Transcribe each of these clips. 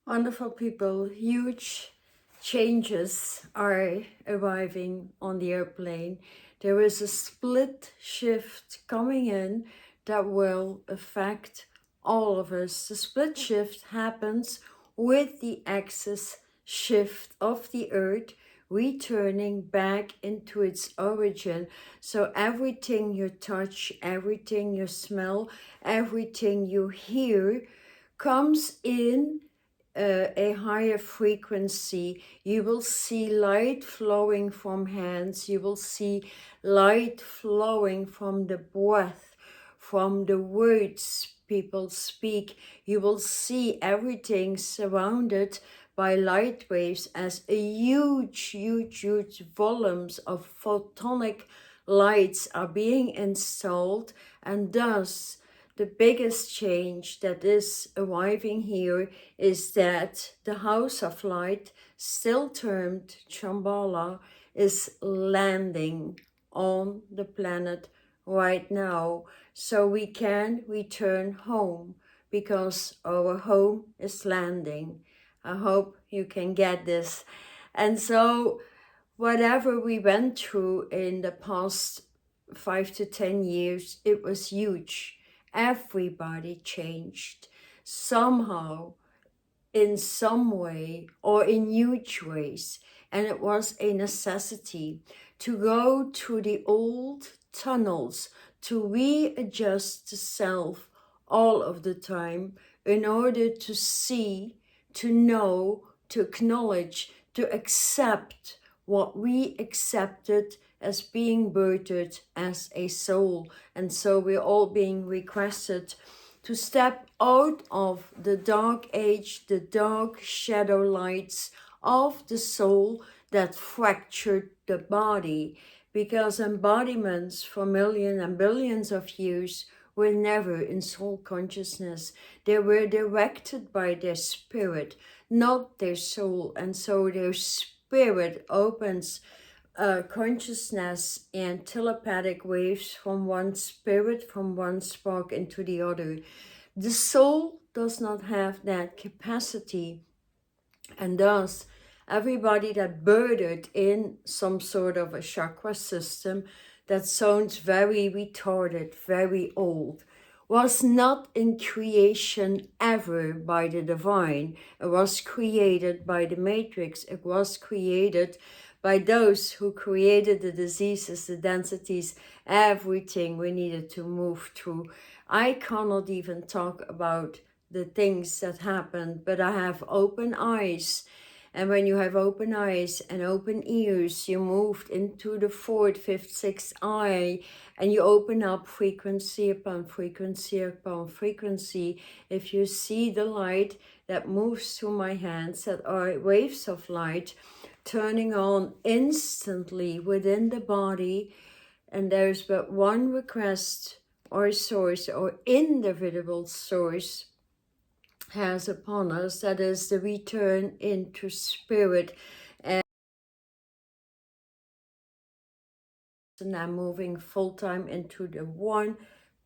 Wonderful people, huge changes are arriving on the airplane. There is a split shift coming in that will affect all of us. The split shift happens with the axis shift of the earth returning back into its origin. So everything you touch, everything you smell, everything you hear comes in a higher frequency. You will see light flowing from hands. You will see light flowing from the breath, from the words people speak. You will see everything surrounded by light waves as a huge volumes of photonic lights are being installed, and thus the biggest change that is arriving here is that the House of Light, still termed Shambhala, is landing on the planet right now. So we can return home because our home is landing. I hope you can get this. And so whatever we went through in the past 5 to 10 years, it was huge. Everybody changed somehow, in some way, or in huge ways. And it was a necessity to go to the old tunnels, to readjust the self all of the time in order to see, to know, to acknowledge, to accept what we accepted as being birthed as a soul. And so we're all being requested to step out of the dark age, the dark shadow lights of the soul that fractured the body, because embodiments for millions and billions of years were never in soul consciousness. They were directed by their spirit, not their soul, and so their spirit opens consciousness and telepathic waves from one spirit, from one spark into the other. The soul does not have that capacity, and thus everybody that birthed in some sort of a chakra system that sounds very retarded, very old, was not in creation ever by the divine. It was created by the matrix. It was created by those who created the diseases, the densities, everything we needed to move through. I cannot even talk about the things that happened, but I have open eyes. And when you have open eyes and open ears, you moved into the fourth, fifth, sixth eye, and you open up frequency upon frequency upon frequency. If you see the light that moves through my hands, that are waves of light, turning on instantly within the body, and there's but one request or source or individual source has upon us, that is the return into spirit. And I'm moving full-time into the one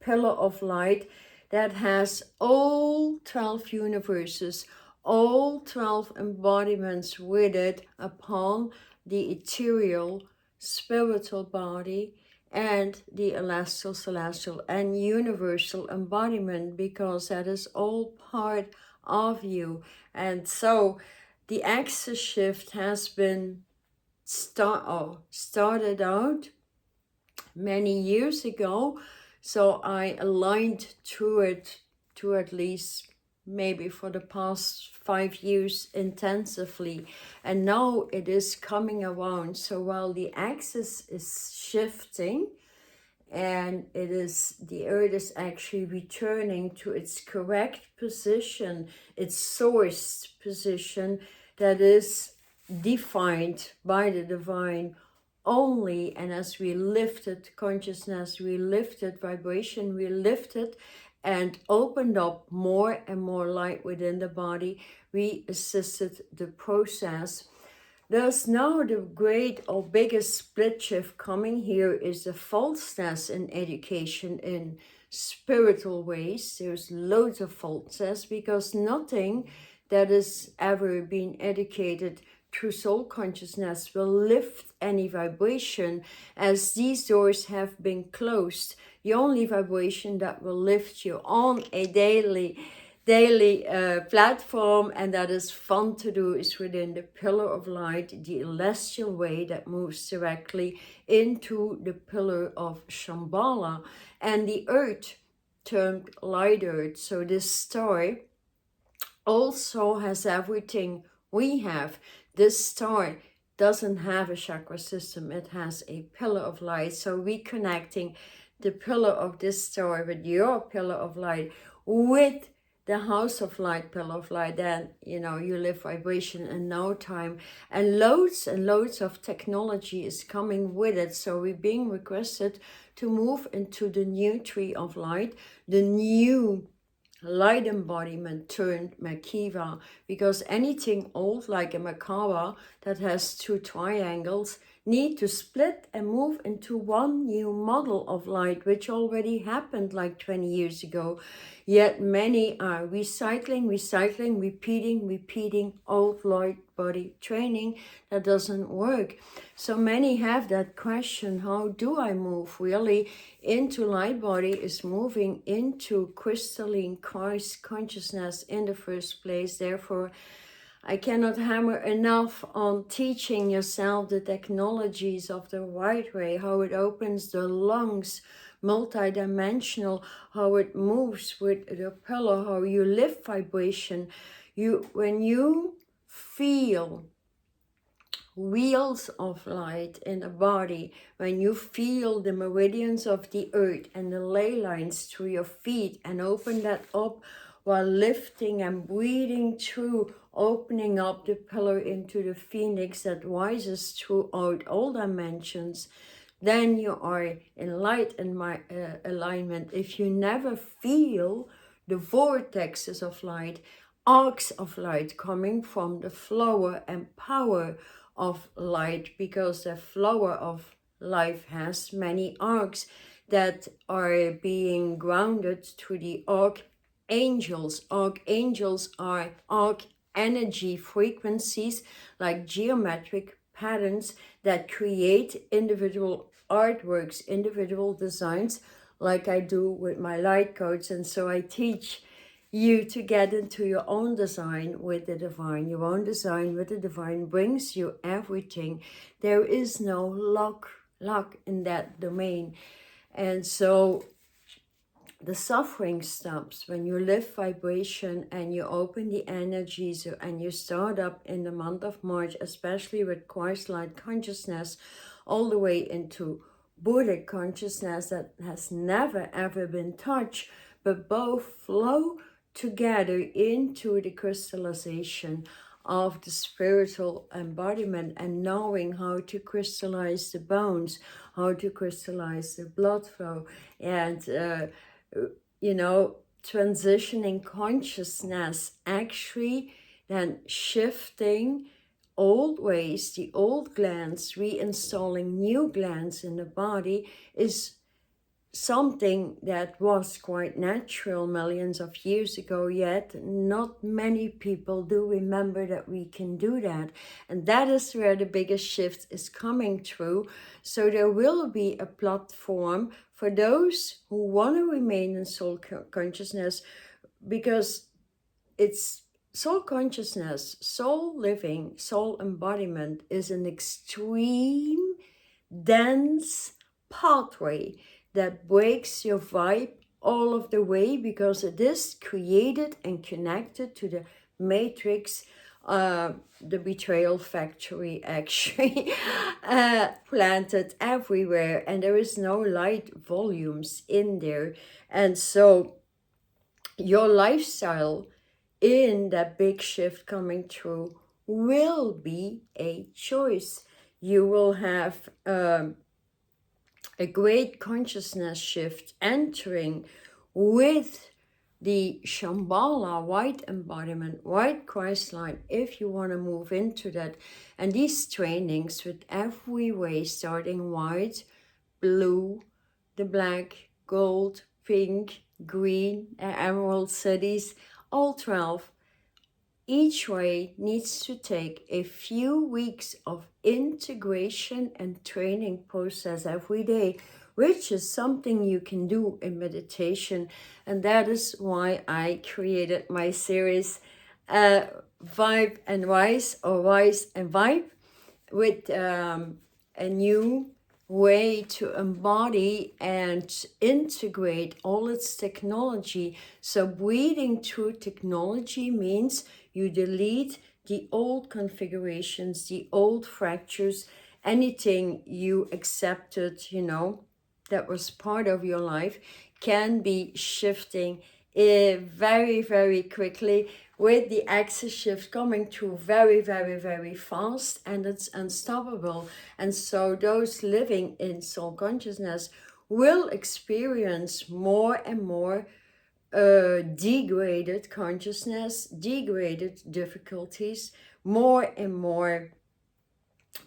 pillar of light that has all 12 universes, all 12 embodiments with it upon the ethereal spiritual body and the celestial and universal embodiment, because that is all part of you. And so the axis shift has been started out many years ago. So I aligned to it to at least maybe for the past 5 years intensively, and now it is coming around. So while the axis is shifting and the earth is actually returning to its correct position, its source position that is defined by the divine only. And as we lifted consciousness, we lifted vibration, we lifted and opened up more and more light within the body, we assisted the process. Thus now the great or biggest split shift coming here is the falseness in education in spiritual ways. There's loads of falseness because nothing that has ever been educated through soul consciousness will lift any vibration, as these doors have been closed. The only vibration that will lift you on a daily platform, and that is fun to do, is within the pillar of light, the celestial way that moves directly into the pillar of Shambhala, and the earth termed light earth. So this star also has everything we have. This star doesn't have a chakra system, it has a pillar of light. So reconnecting the pillar of this star with your pillar of light, with the house of light, pillar of light, then you know you live vibration in no time. And loads of technology is coming with it. So we're being requested to move into the new tree of light, the new light embodiment turned Merkava, because anything old like a Merkava that has two triangles need to split and move into one new model of light, which already happened like 20 years ago. Yet many are recycling, repeating old light body training that doesn't work. So many have that question, how do I move really into light body? Is moving into crystalline Christ consciousness in the first place. Therefore, I cannot hammer enough on teaching yourself the technologies of the right way, how it opens the lungs, multidimensional, how it moves with the pillar, how you live vibration. When you feel wheels of light in the body, when you feel the meridians of the earth and the ley lines through your feet, and open that up while lifting and breathing through, opening up the pillar into the phoenix that rises throughout all dimensions, then you are in light and alignment. If you never feel the vortexes of light, arcs of light coming from the flower and power of light, because the flower of life has many arcs that are being grounded to the archangels. Archangels are arc energy frequencies, like geometric patterns that create individual artworks, individual designs, like I do with my light codes. And so I teach you to get into your own design with the divine. Your own design with the divine brings you everything. There is no luck in that domain. And so the suffering stops when you lift vibration and you open the energies, and you start up in the month of March, especially with Christ light consciousness, all the way into Buddhic consciousness that has never ever been touched, but both flow together into the crystallization of the spiritual embodiment, and knowing how to crystallize the bones, how to crystallize the blood flow, and you know, transitioning consciousness, actually then shifting old ways, the old glands, reinstalling new glands in the body, is something that was quite natural millions of years ago, yet not many people do remember that we can do that. And that is where the biggest shift is coming through. So there will be a platform for those who want to remain in soul consciousness, because it's soul consciousness, soul living, soul embodiment is an extreme, dense pathway that breaks your vibe all of the way, because it is created and connected to the matrix, the betrayal factory actually planted everywhere, and there is no light volumes in there. And so your lifestyle in that big shift coming through will be a choice. You will have a great consciousness shift entering with the Shambhala white embodiment, white Christ light, if you want to move into that. And these trainings with every way, starting white, blue, the black, gold, pink, green, emerald cities, all 12 each way needs to take a few weeks of integration and training process every day, which is something you can do in meditation. And that is why I created my series, Vibe and Wise, or Wise and Vibe, with a new way to embody and integrate all its technology. So breathing through technology means you delete the old configurations, the old fractures, anything you accepted, that was part of your life can be shifting very, very quickly, with the axis shift coming through very, very, very fast, and it's unstoppable. And so those living in soul consciousness will experience more and more degraded consciousness, degraded difficulties, more and more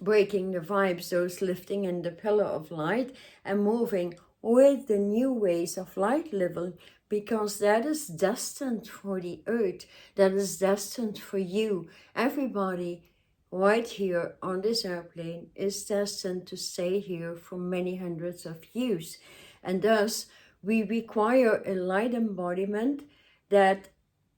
breaking the vibes, those lifting in the pillar of light and moving with the new ways of light living, because that is destined for the earth, that is destined for you. Everybody right here on this airplane is destined to stay here for many hundreds of years. And thus, we require a light embodiment that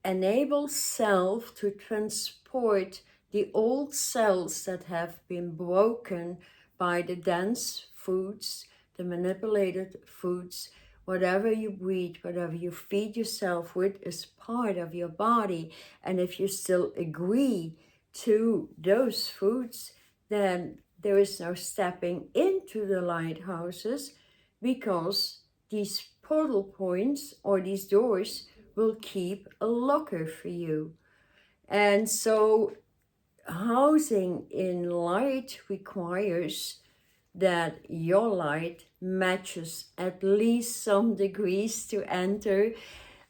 enables self to transport the old cells that have been broken by the dense foods, the manipulated foods. Whatever you breathe, whatever you feed yourself with is part of your body. And if you still agree to those foods, then there is no stepping into the lighthouses, because these portal points or these doors will keep a locker for you. And so housing in light requires that your light matches at least some degrees to enter.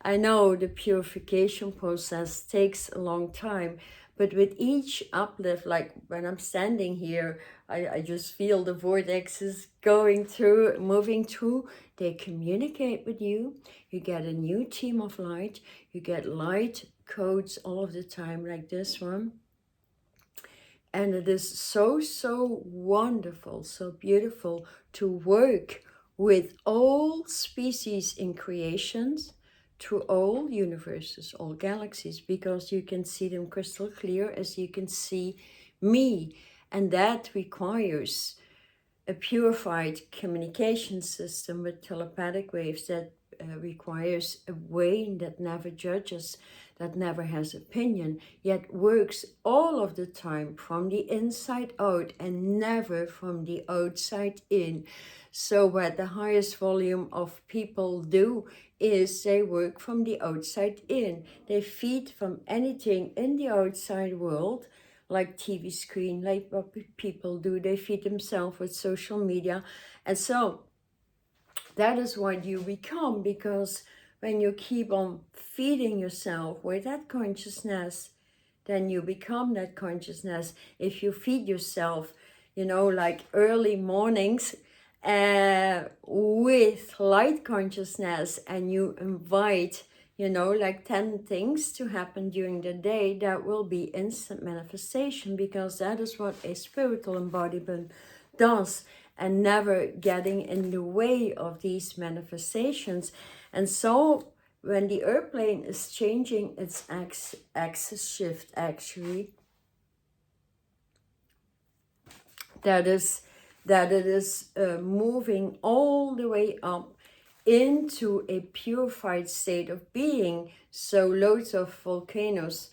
I know the purification process takes a long time, but with each uplift, like when I'm standing here, I just feel the vortexes going through, moving through. They communicate with you. You get a new team of light. You get light codes all of the time, like this one. And it is so, so wonderful, so beautiful to work with all species in creations, through all universes, all galaxies, because you can see them crystal clear as you can see me. And that requires a purified communication system with telepathic waves, that requires a brain that never judges, that never has opinion, yet works all of the time from the inside out and never from the outside in. So what the highest volume of people do is they work from the outside in. They feed from anything in the outside world, like TV screen, like what people do. They feed themselves with social media. And so that is what you become, because when you keep on feeding yourself with that consciousness, then you become that consciousness. If you feed yourself, like early mornings with light consciousness, and you invite, like 10 things to happen during the day, that will be instant manifestation, because that is what a spiritual embodiment does, and never getting in the way of these manifestations. And so when the airplane is changing its axis shift, actually, that it is moving all the way up into a purified state of being. So loads of volcanoes,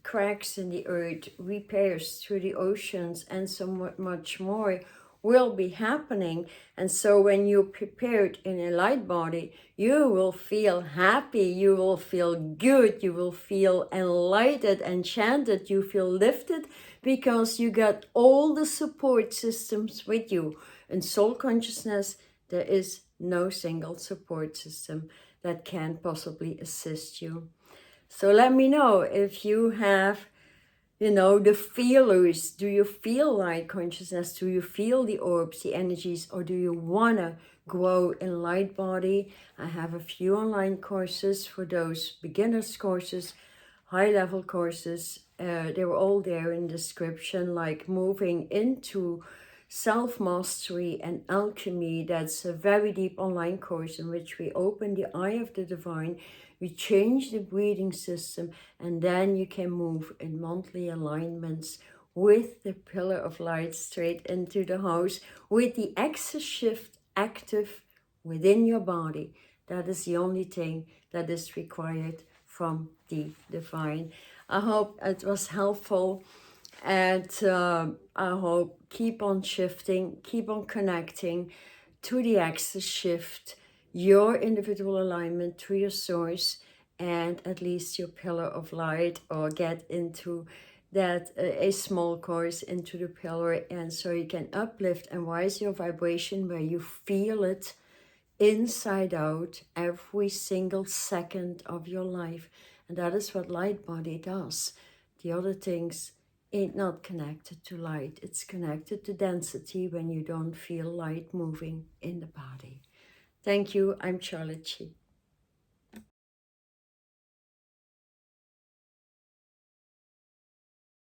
cracks in the earth, repairs through the oceans, and so much more will be happening. And so when you're prepared in a light body, you will feel happy, you will feel good, you will feel enlightened, enchanted, you feel lifted, because you got all the support systems with you. In soul consciousness, there is no single support system that can possibly assist you. So let me know if you have, the feelers. Do you feel light consciousness? Do you feel the orbs, the energies, or do you want to grow in light body? I have a few online courses for those beginners courses. high-level courses. They were all there in description, like moving into self-mastery and alchemy. That's a very deep online course in which we open the eye of the divine, we change the breathing system, and then you can move in monthly alignments with the pillar of light straight into the house, with the axis shift active within your body. That is the only thing that is required from the divine. I hope it was helpful, and I hope keep on shifting, keep on connecting to the axis shift, your individual alignment to your source, and at least your pillar of light, or get into that a small course into the pillar, and so you can uplift and rise your vibration where you feel it inside out every single second of your life. And that is what light body does. The other things ain't not connected to light. It's connected to density when you don't feel light moving in the body. Thank you. I'm Charlotte Chi.